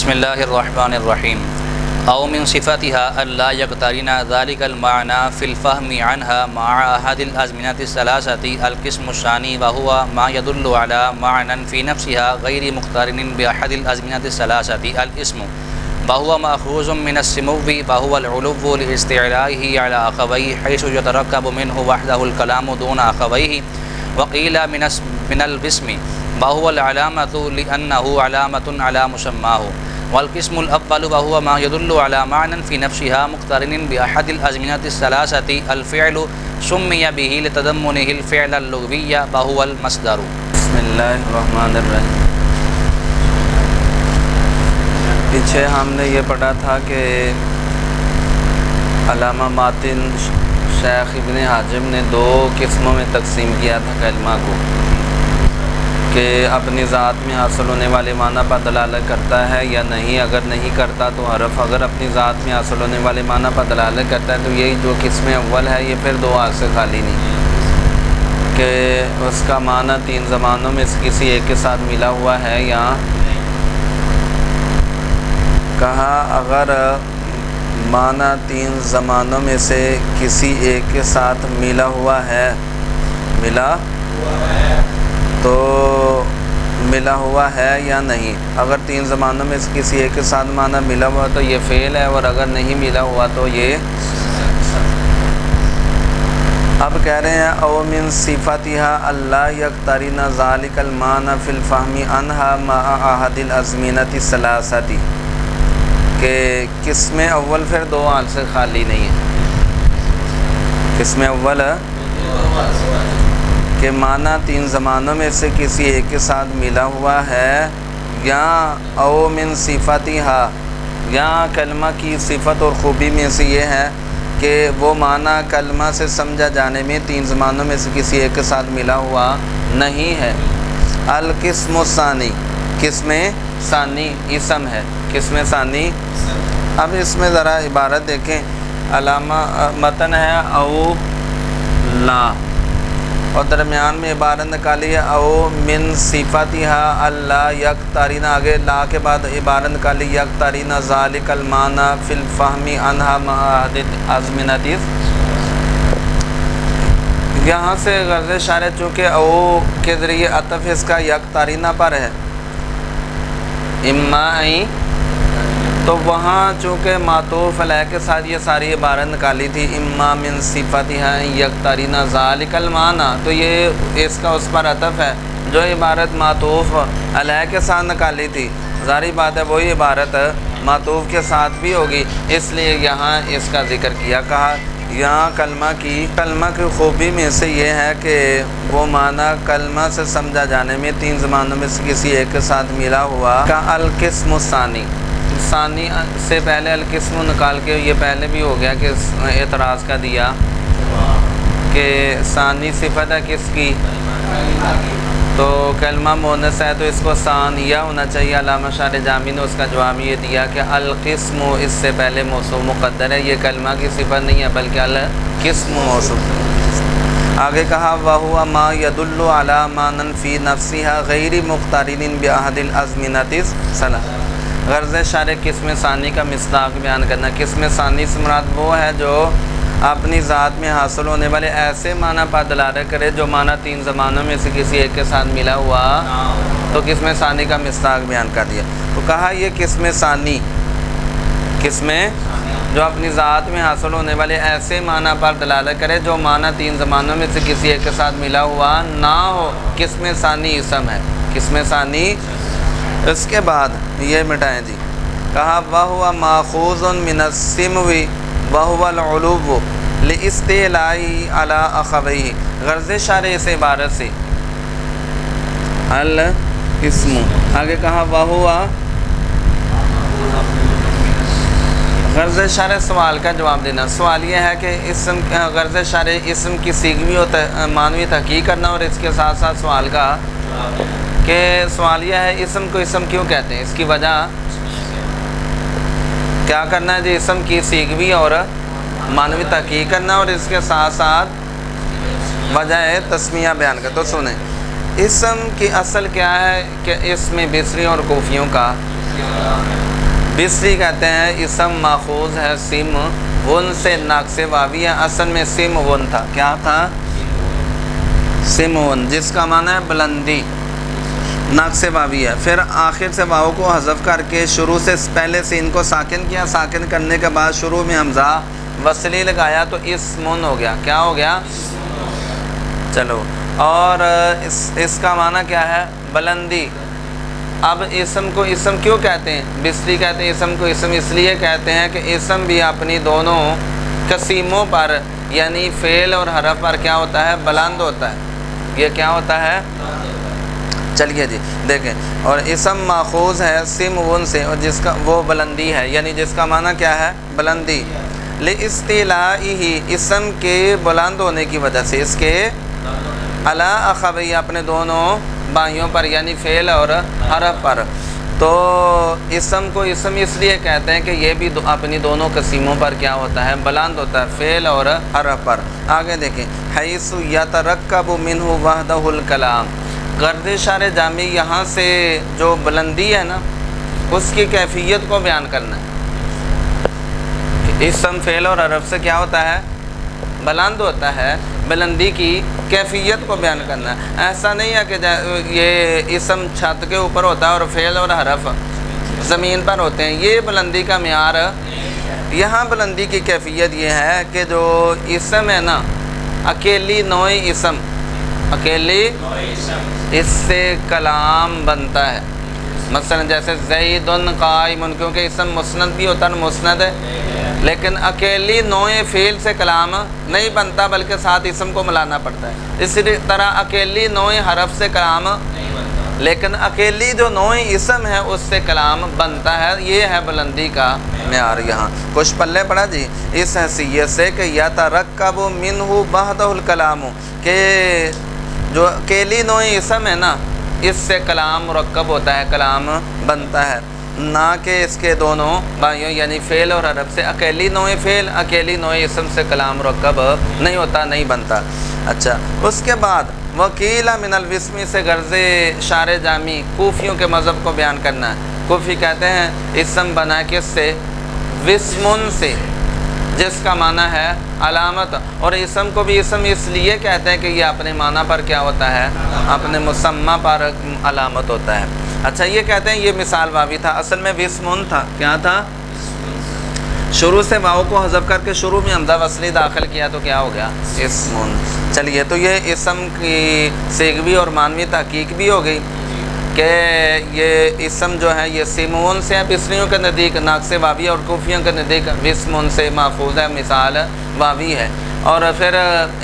بسم اللہ الرحمن الرحیم او من صفتها الا يقترن ذلك المعنى في الفهم عنها مع احد الازمنة الثلاثة القسم الثاني وهو ما يدل على معنى في نفسها غير مقترن باحد الازمنة الثلاثة الاسم وهو مأخوذ من السمو وهو العلو لاستعلائه على اخويه حيث يتركب منه وحده الكلام دون اخويه وقيل من الاسم وهو العلامة لأنه علامة على مسماه والقسم الأول وهو ما يدل على معنى في نفسها مقترن بأحد الأزمنة الثلاثة الفعل سمي به لتضمنه الفعل اللغوي وهو المصدر. بسم اللہ الرحمن الرحیم. پیچھے ہم نے یہ پڑھا تھا کہ علامہ ماتن شیخ ابن حاجب نے دو قسموں میں تقسیم کیا تھا کلمہ کو، کہ اپنی ذات میں حاصل ہونے والے معنی پر دلالت کرتا ہے یا نہیں. اگر نہیں کرتا تو حرف اگر اپنی ذات میں حاصل ہونے والے معنی پر دلالت کرتا ہے تو یہی جو قسم اول ہے یہ پھر دو ہاتھ سے خالی نہیں، کہ اس کا معنی تین زمانوں میں سے کسی ایک کے ساتھ ملا ہوا ہے. یا کہا اگر معنی تین زمانوں میں سے کسی ایک کے ساتھ ملا ہوا ہے، تو ملا ہوا ہے یا نہیں. اگر تین زمانوں میں سے کسی ایک کے ساتھ معنی ملا ہوا تو یہ فعل ہے، اور اگر نہیں ملا ہوا تو یہ. اب کہہ رہے ہیں او من صفتها اللہ یقترن ذلک المعنی فی الفہم عنہا مع احد الازمنۃ الثلاثۃ، کہ قسم اول پھر دو حال سے خالی نہیں ہے. قسم اول کہ معنی تین زمانوں میں سے کسی ایک کے ساتھ ملا ہوا ہے، یا او من صفتها، یا کلمہ کی صفت اور خوبی میں سے یہ ہے کہ وہ معنی کلمہ سے سمجھا جانے میں تین زمانوں میں سے کسی ایک کے ساتھ ملا ہوا نہیں ہے. القسم الثانی، قسم ثانی اسم ہے. قسم ثانی. اب اس میں ذرا عبارت دیکھیں. علامہ متن ہے او لا، اور درمیان میں عبارت نکالی ہے او من صفتها اللہ یقترن، آگے لا کے بعد عبارت نکالی یقترن ذالک المعنی فی الفہم عنہا مع احد الازمنۃ. یہاں سے غرض اشارہ چونکہ او کے ذریعے عطف اس کا یقترن پر ہے، اما تو وہاں چونکہ معطوف علیہ کے ساتھ یہ ساری عبارت نکالی تھی اما من صفتها یقترن ذالک المعنی، تو یہ اس کا اس پر عطف ہے. جو عبارت معطوف علیہ کے ساتھ نکالی تھی ظاہری بات ہے وہی عبارت معطوف کے ساتھ بھی ہوگی، اس لیے یہاں اس کا ذکر کیا. کہا یہاں کلمہ کی خوبی میں سے یہ ہے کہ وہ معنی کلمہ سے سمجھا جانے میں تین زمانوں میں سے کسی ایک کے ساتھ ملا ہوا. کا القسم الثانی، ثانی سے پہلے القسم نکال کے یہ پہلے بھی ہو گیا کہ اعتراض کا دیا کہ ثانی صفت ہے کس کی، تو کلمہ مؤنث ہے تو اس کو ثانیہ ہونا چاہیے. علامہ شارح جامی نے اس کا جواب یہ دیا کہ القسم اس سے پہلے موصوف مقدر ہے، یہ کلمہ کی صفت نہیں ہے بلکہ القسم موصوف. آگے کہا وَهُوَ مَا يَدُلُّ عَلَى مَعْنًى فِي نَفْسِهَا غَيْرِ مُقْتَرِنٍ بِأَحَدِ الْأَزْمِنَةِ الثَّلَاثَةِ. غرض شارح قسم ثانی کا مصداق بیان کرنا. قسم ثانی سے مراد وہ ہے جو اپنی ذات میں حاصل ہونے والے ایسے معنی پر دلالت کرے جو معنی تین زمانوں میں سے کسی ایک کے ساتھ ملا ہوا، تو قسم ثانی کا مصداق بیان کر دیا. تو کہا یہ قسم ثانی، قسم جو اپنی ذات میں حاصل ہونے والے ایسے معنی پر دلالت کرے جو معنی تین زمانوں میں سے کسی ایک کے ساتھ ملا ہوا نہ ہو، قسم ثانی اسم ہے. قسم ثانی. اس کے بعد یہ مٹائیں جی. کہا وَهُوَ مَأْخُوذٌ مِنَ السِّمْوِ وَهُوَ الْعُلُوُّ لِاسْتِعْلَائِهِ عَلَى أَخَوَيْهِ. غرض شارح اس عبارت سے الاسم. آگے کہا وَهُوَ، غرض شارح سوال کا جواب دینا. سوال یہ ہے کہ اسم، غرض شارح اسم کی سیغوی و معنوی تحقیق کرنا، اور اس کے ساتھ ساتھ سوال کا کہ سوال یہ ہے اسم کو اسم کیوں کہتے ہیں، اس کی وجہ کیا کرنا ہے جی. اسم کی سیغوی اور معنوی تحقیق کرنا، اور اس کے ساتھ ساتھ وجہ تسمیہ بیان کر. تو سنیں اسم کی اصل کیا ہے کہ اسم بصری اور کوفیوں کا بصری کہتے ہیں اسم ماخوذ ہے سم ون سے، ناقص واوی ہے، اصل میں سم ون تھا، کیا تھا؟ سم ون، جس کا معنی ہے بلندی، ناقص واوی ہے۔ پھر آخر سے واو کو حذف کر کے شروع سے پہلے سین کو ساکن کیا، ساکن کرنے کے بعد شروع میں حمزہ وصلی لگایا تو اسمن ہو گیا، کیا ہو گیا؟ چلو، اور اس کا معنی کیا ہے؟ بلندی۔ اب اسم کو اسم کیوں کہتے ہیں؟ بصری کہتے ہیں اسم کو اسم اس لیے کہتے ہیں کہ اسم بھی اپنی دونوں قسیموں پر یعنی فعل اور حرف پر کیا ہوتا ہے؟ بلند ہوتا ہے۔ یہ کیا ہوتا ہے؟ چلیے جی دیکھیں، اور اسم ماخوذ ہے سم ون سے، اور جس کا وہ بلندی ہے، یعنی جس کا معنی کیا ہے؟ بلندی۔ لاستیلائہ، اسم کے بلند ہونے کی وجہ سے، اس کے علی اخوی، اپنے دونوں بائیوں پر یعنی فعل اور حرف پر۔ تو اسم کو اسم اس لیے کہتے ہیں کہ یہ بھی اپنی دونوں قسیموں پر کیا ہوتا ہے؟ بلند ہوتا ہے، فعل اور حرف پر۔ آگے دیکھیں، حیث یترکب منہ وحدہ الکلام، غرض اشارہ جامی یہاں سے جو بلندی ہے نا اس کی کیفیت کو بیان کرنا ہے۔ اسم فعل اور حرف سے کیا ہوتا ہے؟ بلند ہوتا ہے، بلندی کی کیفیت کو بیان کرنا ہے۔ ایسا نہیں ہے کہ یہ اسم چھت کے اوپر ہوتا ہے اور فعل اور حرف زمین پر ہوتے ہیں، یہ بلندی کا معیار۔ یہاں بلندی کی کیفیت یہ ہے کہ جو اسم ہے نا، اکیلی نوع اسم، اکیلی اس سے کلام بنتا ہے۔ مثلا جیسے زید قائم، کیونکہ اسم مسند بھی ہوتا ہے، مسند ہے، لیکن اکیلی نوع فعل سے کلام نہیں بنتا بلکہ ساتھ اسم کو ملانا پڑتا ہے۔ اسی طرح اکیلی نوع حرف سے کلام، لیکن اکیلی جو نوع اسم ہے اس سے کلام بنتا ہے۔ یہ ہے بلندی کا معیار۔ یہاں کچھ پلے پڑا جی، اس حیثیت سے کہ یترکب منہ وحدہ الکلام، کہ جو اکیلی نوع اسم ہے نا اس سے کلام مرکب ہوتا ہے، کلام بنتا ہے، نہ کہ اس کے دونوں بائیوں یعنی فعل اور حرف سے۔ اکیلی نوع فعل، اکیلی نوع اسم سے کلام مرکب نہیں ہوتا، نہیں بنتا۔ اچھا، اس کے بعد وکیل من الوسم سے غرض اشارہ جامی کوفیوں کے مذہب کو بیان کرنا ہے۔ کوفی کہتے ہیں اسم بنا کس سے؟ وسمن سے، جس کا معنی ہے علامت، اور اسم کو بھی اسم اس لیے کہتے ہیں کہ یہ اپنے معنی پر کیا ہوتا ہے؟ اپنے مسمى پر علامت ہوتا ہے۔ اچھا، یہ کہتے ہیں یہ مثال واوی تھا، اصل میں وسمن تھا، کیا تھا؟ شروع سے واو کو حذف کر کے شروع میں حمزہ وصلی داخل کیا تو کیا ہو گیا؟ اسمن۔ چلیے، تو یہ اسم کی سیغوی اور معنوی تحقیق بھی ہو گئی کہ یہ اسم جو ہے یہ سیمون سے ہے، بصریوں کے نزدیک ناقص واوی، اور کوفیوں کے نزدیک وسمن سے ماخوذ ہے، مثال واوی ہے۔ اور پھر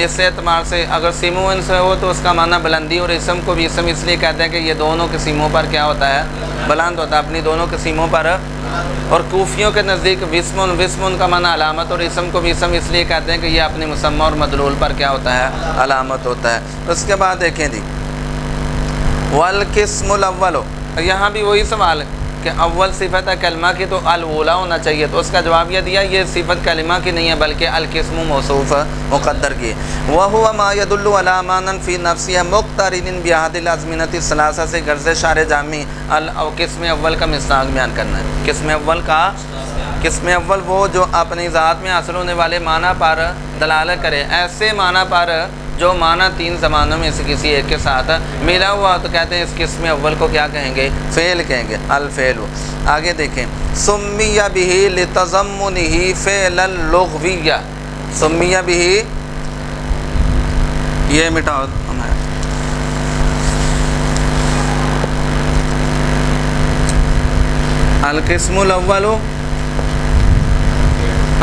اس اعتبار سے اگر سیمون سے ہو تو اس کا معنی بلندی، اور اسم کو بھی اسم اس لیے کہتے ہیں کہ یہ دونوں قسموں پر کیا ہوتا ہے؟ بلند ہوتا ہے، اپنی دونوں قسموں پر۔ اور کوفیوں کے نزدیک وسمن، وسمن کا معنی علامت، اور اسم کو بھی اسم اس لیے کہتے ہیں کہ یہ اپنے مسمى اور مدلول پر کیا ہوتا ہے؟ علامت ہوتا ہے۔ اس کے بعد دیکھیں جی، والقسم الاول، یہاں بھی وہی سوال ہے کہ اول صفت ہے کلمہ کی تو الاولی ہونا چاہیے، تو اس کا جواب یہ دیا یہ صفت کلمہ کی نہیں ہے بلکہ القسم موصوف مقدر کی۔ وَهُوَ مَا يَدُلُّ عَلَى مَعْنًى فِي نَفْسِهِ مُقْتَرِنٍ بِهَذِهِ الْأَزْمِنَةِ الثَّلَاثَةِ سے غرض اشارہ جامی قسم اول کا مصداق بیان کرنا ہے۔ قسم اول کا، قسم اول وہ جو اپنی ذات میں حاصل ہونے والے معنی پر دلالت کرے، ایسے معنی پر جو معنی تین زمانوں میں سے کسی ایک کے ساتھ ملا ہوا، تو کہتے ہیں اس قسم اول کو کیا کہیں گے؟ فعل کہیں گے، الفعل۔ آگے دیکھیں، سمی بہ لتضمنہ فعلا لغویا، سمی بہ، یہ مٹاؤ القسم الاول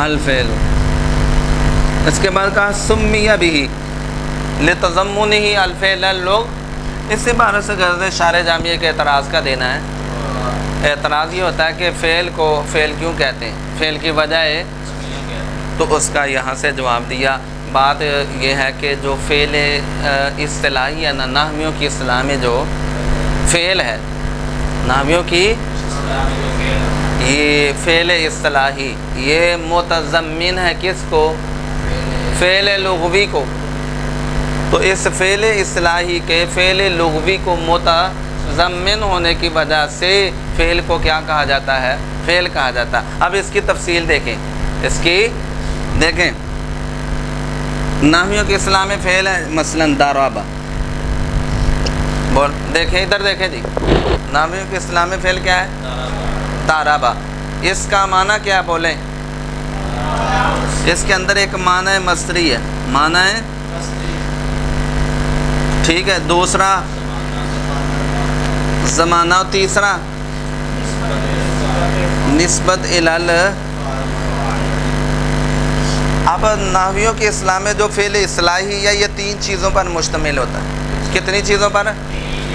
الفعل۔ اس کے بعد کہا سمی بہ لتضمنہ الفعل اللغو، اس عبارت سے غرض اشارہ جامعہ کے اعتراض کا دینا ہے۔ اعتراض یہ ہوتا ہے کہ فعل کو فعل کیوں کہتے ہیں، فعل کی وجہ ہے، تو اس کا یہاں سے جواب دیا۔ بات یہ ہے کہ جو فعل اصطلاحی ہے نا، نحویوں کی اصطلاح میں جو فعل ہے، نحویوں کی یہ فعل اصطلاحی یہ متضمن ہے کس کو؟ فعل لغوی کو۔ تو اس فعل اصطلاحی کے فعل لغوی کو متضمن ہونے کی وجہ سے فعل کو کیا کہا جاتا ہے؟ فعل کہا جاتا۔ اب اس کی تفصیل دیکھیں، اس کی دیکھیں، نحویوں کے اصطلاح میں فعل ہے مثلا ضرب، بول دیکھیں ادھر دیکھیں جی، نحویوں کے اصطلاح میں فعل کیا ہے؟ ضرب۔ اس کا معنی کیا بولیں؟ اس کے اندر ایک معنی مصدری ہے، معنی ہے ٹھیک ہے، دوسرا زمانہ، اور تیسرا نسبت الال۔ اب نحویوں کے اصطلاح میں جو فعل اصلاحی ہے یہ 3 چیزوں پر مشتمل ہوتا ہے۔ کتنی چیزوں پر؟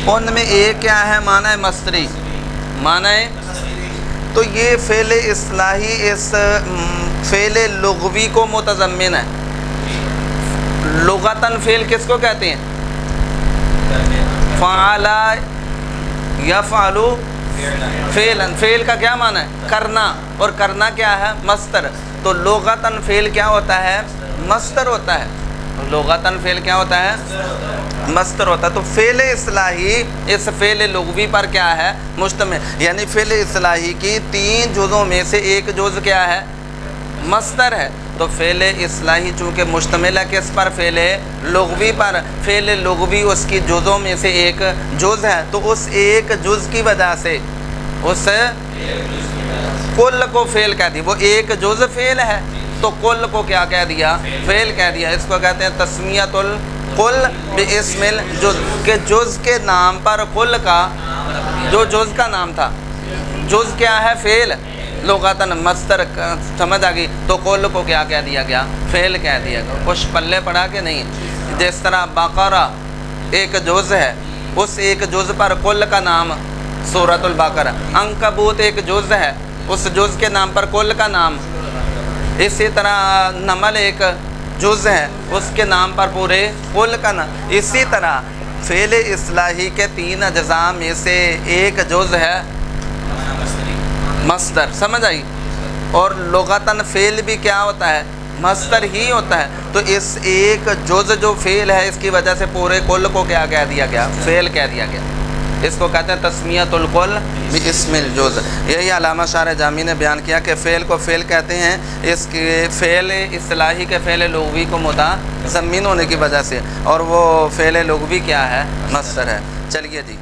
ان میں ایک کیا ہے؟ معنی مصدری، معنی، تو یہ فعل اصلاحی اس فعل لغوی کو متضمن ہے۔ لغتاً فعل کس کو کہتے ہیں؟ فعل یفعل فعلا، فعل کا کیا معنی ہے؟ کرنا، اور کرنا کیا ہے؟ مصدر۔ تو لغتاً فعل کیا ہوتا ہے؟ مصدر ہوتا ہے۔ لغتاً فعل کیا ہوتا ہے؟ مصدر ہوتا ہے۔ تو فعل اصلاحی اس فعل لغوی پر کیا ہے؟ مشتمل، یعنی فعل اصلاحی کی 3 جزوں میں سے ایک جز کیا ہے؟ مصدر ہے۔ تو فعل اصلاحی چونکہ مشتمل ہے کس پر؟ فعل لغوی پر۔ فعل لغوی اس کی جزوں میں سے ایک جز ہے، تو اس ایک جز کی وجہ سے اس کل کو فعل کہہ دی۔ وہ ایک جز فعل ہے تو کل کو کیا کہہ دیا؟ فعل کہہ دیا۔ اس کو کہتے ہیں تسمیۃ الکل باسم الجز، کہ جز کے نام پر کل کا جو جز کا نام تھا، جز کیا ہے؟ فعل، لغتاً مصدر، سمجھ آ گئی؟ تو کل کو کیا کہہ دیا گیا؟ فعل کہہ دیا گیا۔ کچھ پلے پڑا کہ نہیں؟ جس طرح بقرہ ایک جز ہے، اس ایک جز پر کل کا نام سورۃ البقرہ۔ عنکبوت ایک جز ہے، اس جز کے نام پر کل کا نام۔ اسی طرح نمل ایک جز ہے، اس کے نام پر پورے کل کا نام۔ اسی طرح فعل اصلاحی کے 3 اجزاء میں سے ایک جز ہے مصدر، سمجھ آئی؟ اور لغتاً فعل بھی کیا ہوتا ہے؟ مصدر ہی ہوتا ہے۔ تو اس ایک جز جو فعل ہے اس کی وجہ سے پورے کل کو کیا کہہ دیا گیا؟ فعل کہہ دیا گیا۔ اس کو کہتے ہیں تسمیۃ الکل باسم الجز۔ یہی علامہ شارح جامی نے بیان کیا کہ فعل کو فعل کہتے ہیں اس کے فعل اصطلاحی کے فعل لغوی کو متضمن ہونے کی وجہ سے، اور وہ فعل لغوی کیا ہے؟ مصدر ہے۔ چلیے جی۔